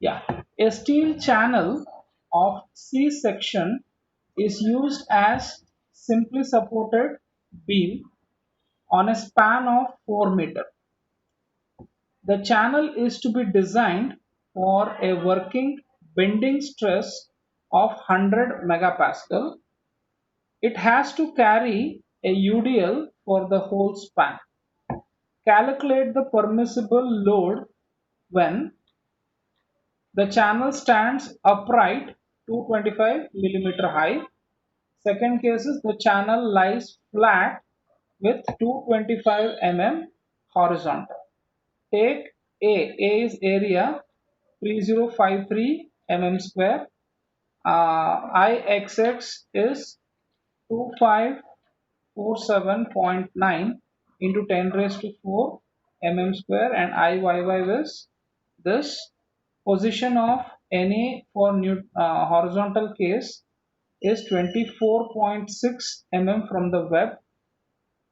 Yeah, a steel channel of C section is used as simply supported beam on a span of 4 meter. The channel is to be designed for a working bending stress of 100 megapascal. It has to carry a UDL for the whole span. Calculate the permissible load when the channel stands upright 225 millimeter high. Second case is the channel lies flat with 225 mm horizontal. Take A. A is area 3053 mm square. IXX is 2547.9 into 10 raised to 4 mm square, and IYY is this. Position of NA for horizontal case is 24.6 mm from the web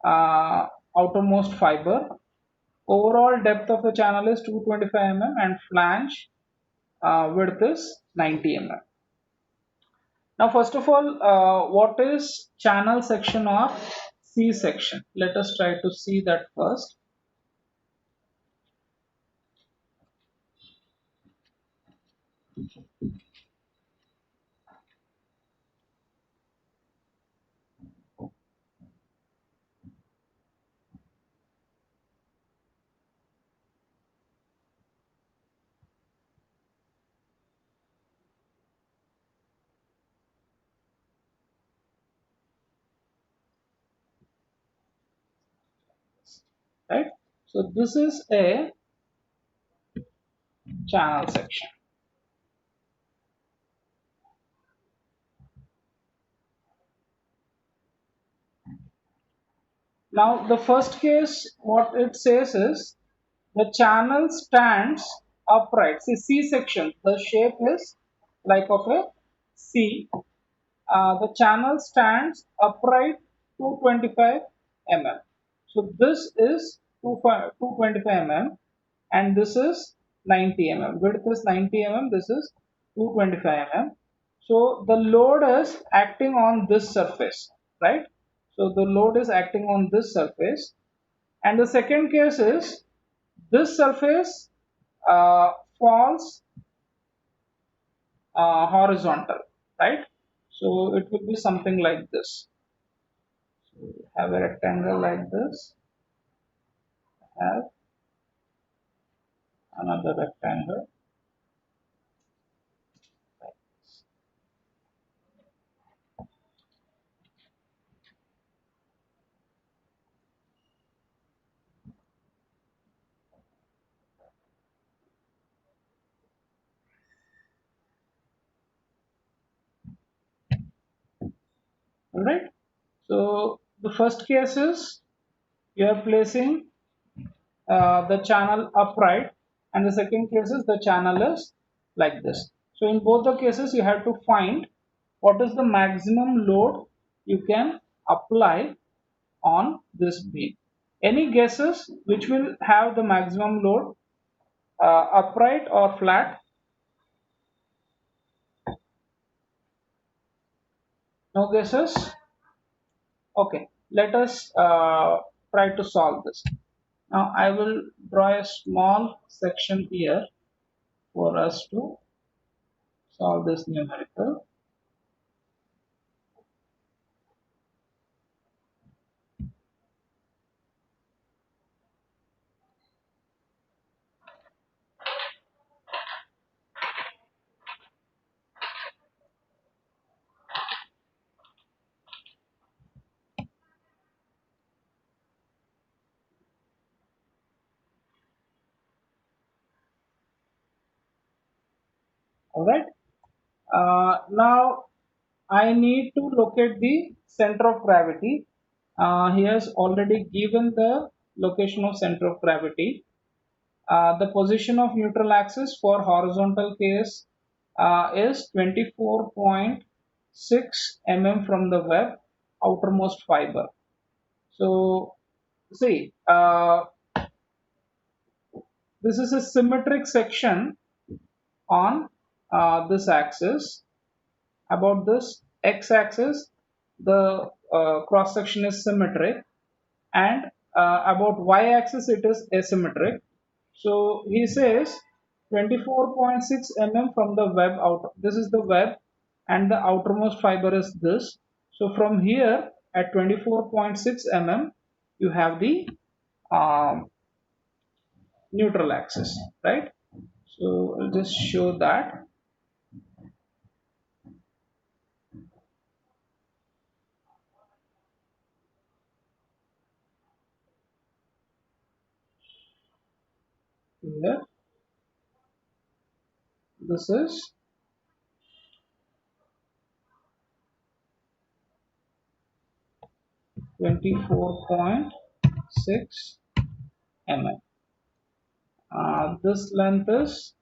uh, outermost fiber. Overall depth of the channel is 225 mm and flange width is 90 mm. Now, first of all, what is channel section or C section? Let us try to see that first. Right. So this is a channel section. Now, the first case, what it says is the channel stands upright. See, C section, the shape is like of a C. The channel stands upright 225 mm. So this is 225 mm and this is 90 mm. Width is 90 mm, this is 225 mm. So the load is acting on this surface, right? So the load is acting on this surface. And the second case is this surface falls horizontal, right? So it will be something like this. So we have a rectangle like this, have another rectangle like this. All right. So the first case is you are placing the channel upright, and the second case is the channel is like this. So in both the cases, you have to find what is the maximum load you can apply on this beam. Any guesses which will have the maximum load, upright or flat? No guesses? Okay, let us try to solve this. Now I will draw a small section here for us to solve this numerical. All right. Now I need to locate the center of gravity. He has already given the location of center of gravity. The position of neutral axis for horizontal case is 24.6 mm from the web outermost fiber. So see, this is a symmetric section on this axis. About this x-axis, the cross section is symmetric, and about y-axis it is asymmetric. So he says 24.6 mm from the web out. This is the web, and the outermost fiber is this. So from here at 24.6 mm, you have the um, neutral axis, right? So I'll just show that here. This is 24.6 mm. This length is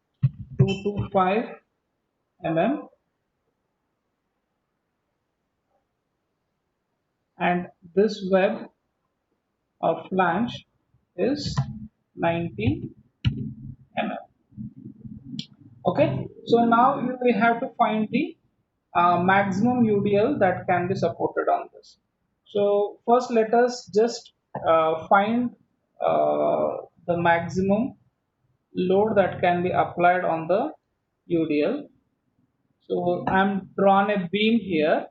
225 mm, and this web of flange is 90 mm. Okay, so now we have to find the maximum UDL that can be supported on this. So first let us just find the maximum load that can be applied on the UDL. So I'm drawn a beam here,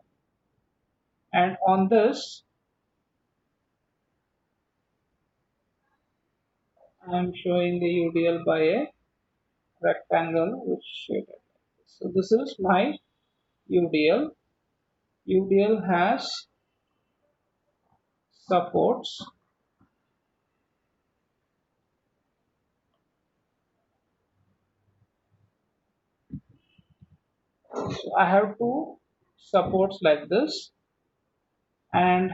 and on this I'm showing the UDL by a rectangle which shaded. So this is my UDL. UDL has supports. So I have two supports like this, and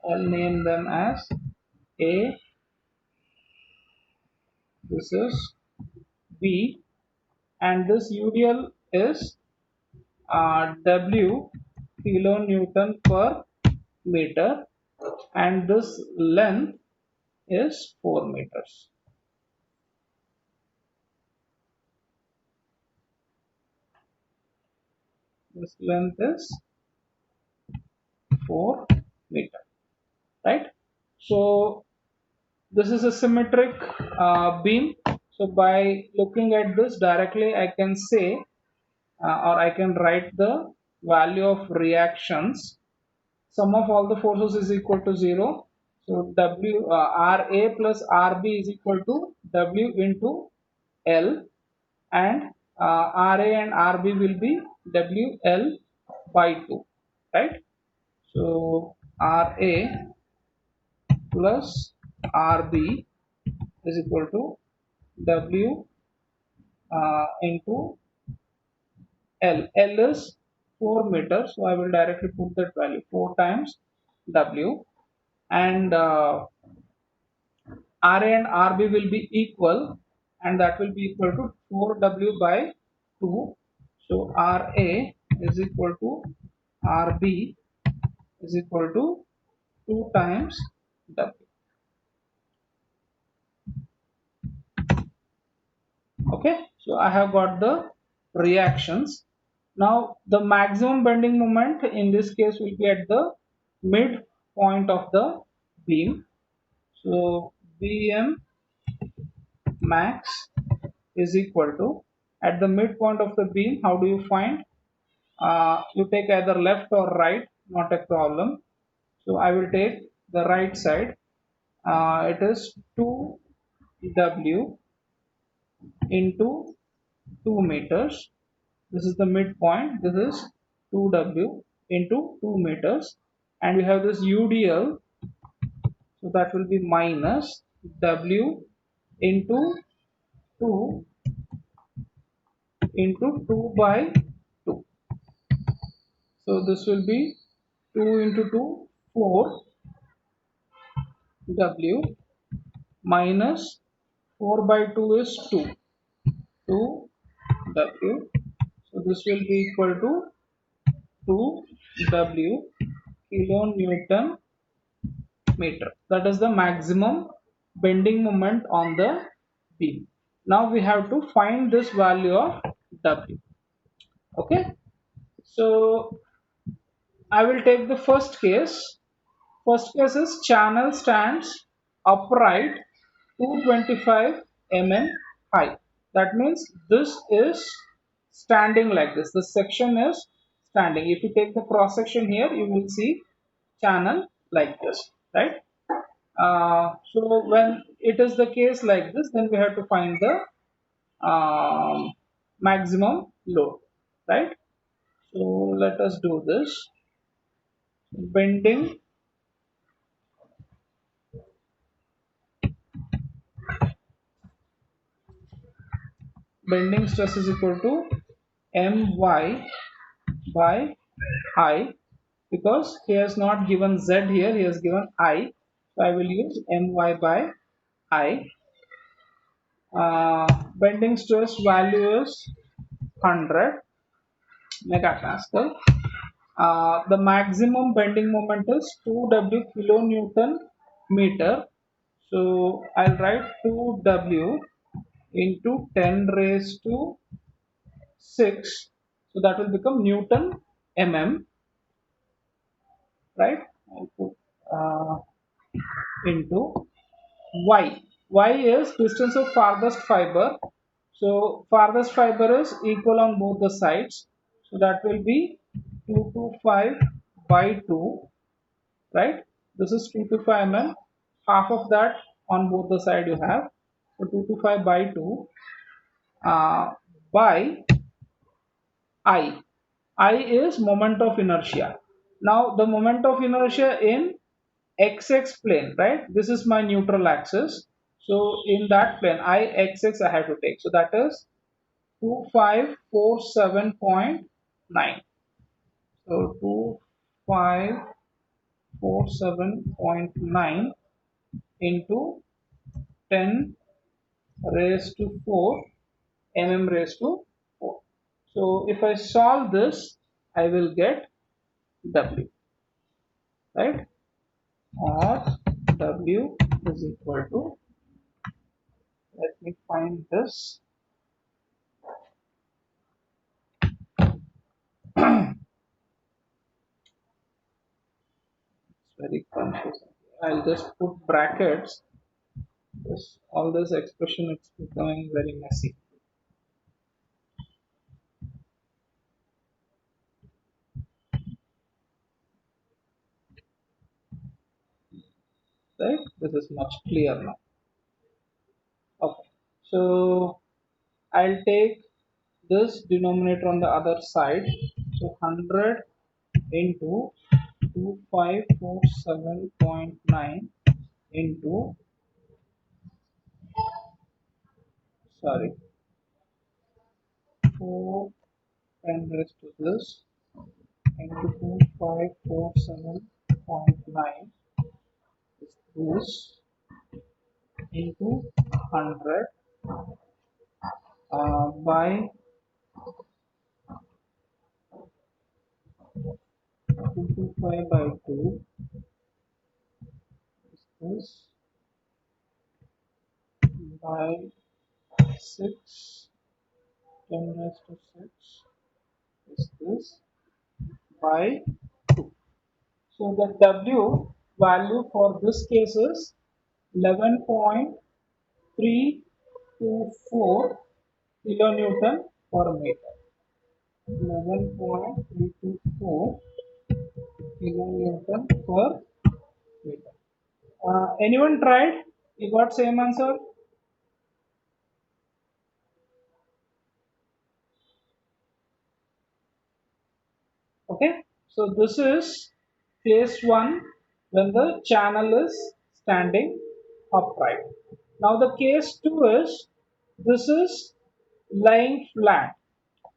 I'll name them as A, this is B, and this UDL is W kilonewton per meter, and this length is 4 meters. This length is 4 meter, right? So this is a symmetric beam. So by looking at this directly, I can say or I can write the value of reactions. Sum of all the forces is equal to 0. So W RA plus RB is equal to W into L, and RA and RB will be WL by 2, right? So RA plus RB is equal to W into L. L is 4 meters, so I will directly put that value 4 times W, and RA and RB will be equal, and that will be equal to 4W by 2. So RA is equal to RB is equal to 2 times W. Okay, so I have got the reactions. Now the maximum bending moment in this case will be at the mid point of the beam. So Bm max is equal to, at the midpoint of the beam, how do you find? You take either left or right, not a problem. So I will take the right side. It is 2W into 2 meters. This is the midpoint. This is 2W into 2 meters, and we have this UDL, so that will be minus W into 2 into 2 by 2. So this will be 2 into 2, 4 W, minus 4 by 2 is 2, 2 W. So this will be equal to 2 W kilonewton meter. That is the maximum bending moment on the beam. Now we have to find this value of W. Okay, so I will take the first case. First case is channel stands upright 225 mm high. That means this is standing like this. This section is standing. If you take the cross section here, you will see channel like this, right? So when it is the case like this, then we have to find the maximum load, right? So let us do this. Bending bending stress is equal to my by I, because he has not given z here, he has given I, so I will use my by I. Bending stress value is 100 megapascal. The maximum bending moment is 2W kilonewton meter. So I'll write 2W into 10 raised to 6. So that will become Newton mm, right? I'll put into Y. Y is distance of farthest fiber. So farthest fiber is equal on both the sides. So that will be 225 by 2, right? This is 225 mm. Half of that on both the side you have. So 225 by 2 by I. I is moment of inertia. Now the moment of inertia in xx plane, right? This is my neutral axis. So in that plane, I have to take. So that is 2547.9. So 2547.9 into 10 raised to 4 raised to 4. So if I solve this, I will get W, right? Or W is equal to, let me find this. It's very confusing. I'll just put brackets. All this expression is becoming very messy. Right? This is much clearer now. Okay. So I'll take this denominator on the other side. So 100 into 2547.9 into, sorry, 4 10 raised to this into 2547.9 is this into 100 by 225 by 2 is this by 6 10 raised to 6 is this by 2. So the W value for this case is 11.324 kilonewton per meter. 11.324 kilonewton per meter. Anyone tried? You got same answer? Okay. So this is case 1 when the channel is standing upright. Now the case 2 is, this is lying flat.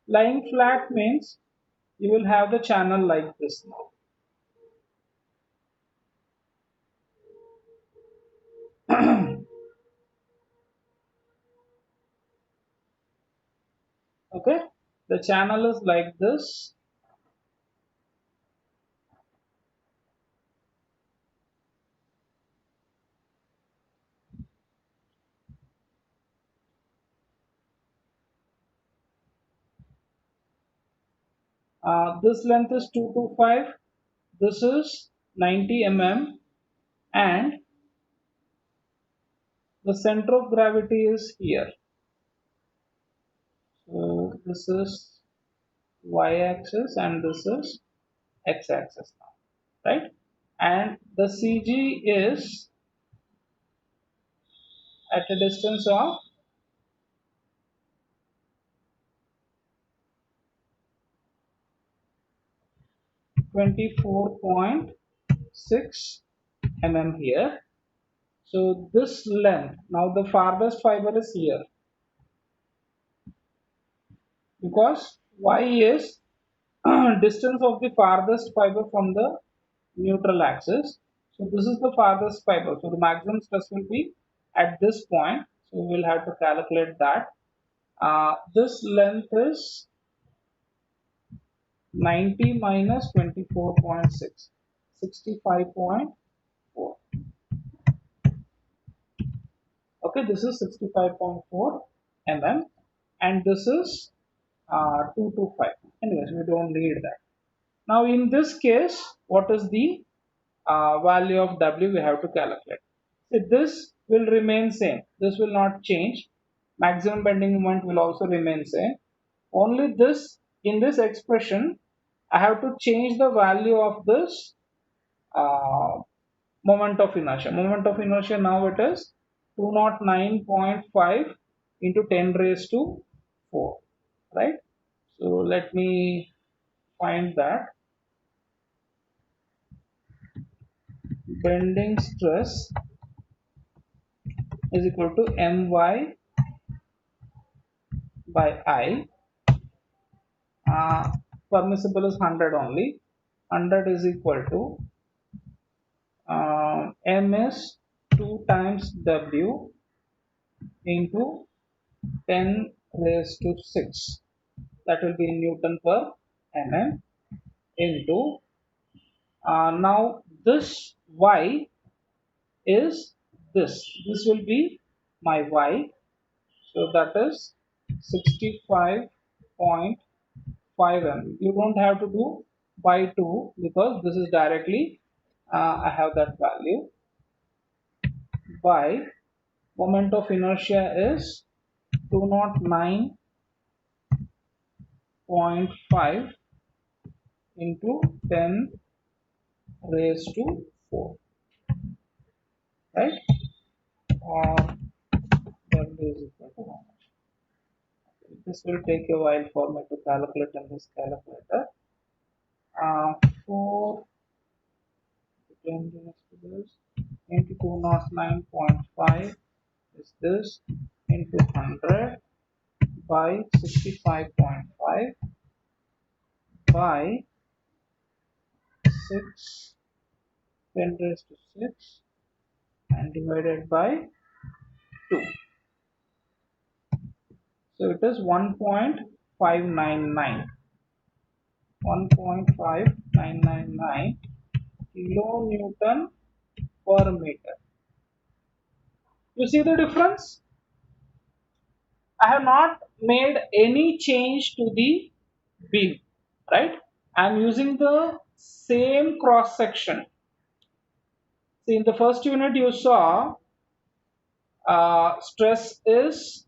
Lying flat means you will have the channel like this now. Okay. The channel is like this. This length is 225. This is 90 mm, and the center of gravity is here. So this is y-axis and this is x-axis now, right? And the CG is at a distance of 24.6 mm here. So this length, now the farthest fiber is here, because y is distance of the farthest fiber from the neutral axis. So this is the farthest fiber. So the maximum stress will be at this point. So we will have to calculate that. This length is 90 minus 24.6, 65.4. Okay, this is 65.4 mm, and this is 225. Anyways, we don't need that. Now in this case, what is the value of W we have to calculate? See, this will remain same. This will not change. Maximum bending moment will also remain same. Only this, in this expression, I have to change the value of this uh, moment of inertia. Moment of inertia now it is 209.5 into 10 raised to 4, right? So let me find that. Bending stress is equal to my by I. Permissible is 100 only. 100 is equal to m is 2 times W into 10 raised to 6. That will be in Newton per mm into now this y is this. This will be my y. So that is 65.5 mm. You don't have to do by 2 because this is directly I have that value by moment of inertia is 209.5 into 10 raised to 4, right? Or W is equal to how much? This will take a while for me to calculate in this calculator. 4 into 209.5 is this into 100 by 65.5 by 6 10 raised to 6 and divided by 2. So it is 1.599 kilonewton per meter. You see the difference? I have not made any change to the beam, right? I am using the same cross section. See, in the first unit you saw stress is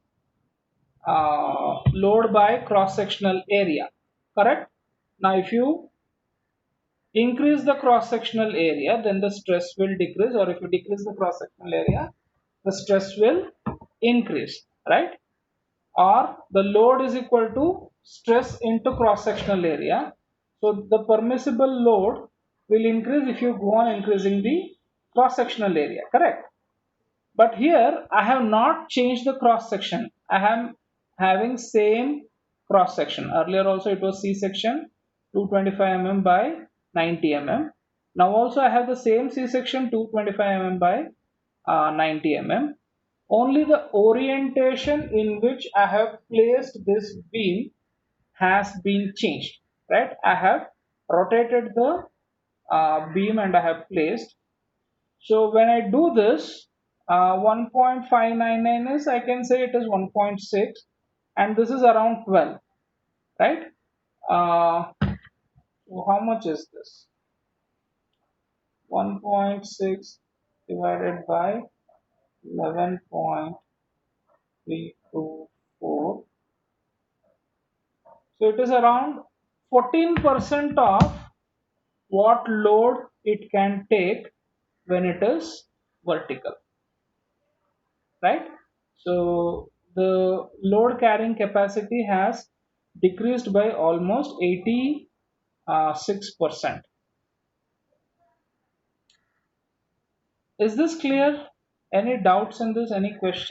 load by cross sectional area, correct? Now if you increase the cross sectional area, then the stress will decrease, or if you decrease the cross sectional area, the stress will increase, right? Or the load is equal to stress into cross sectional area. So the permissible load will increase if you go on increasing the cross sectional area, correct? But here I have not changed the cross section. I am having same cross section. Earlier also it was C section 225 mm by 90 mm. Now also I have the same C section 225 mm by 90 mm. Only the orientation in which I have placed this beam has been changed, right? I have rotated the beam and I have placed. So when I do this, 1.599 is, I can say it is 1.6, and this is around 12, right? Uh, So how much is this? 1.6 divided by 11.324. So it is around 14% of what load it can take when it is vertical, right? So the load carrying capacity has decreased by almost 86%. Is this clear? Any doubts in this? Any questions?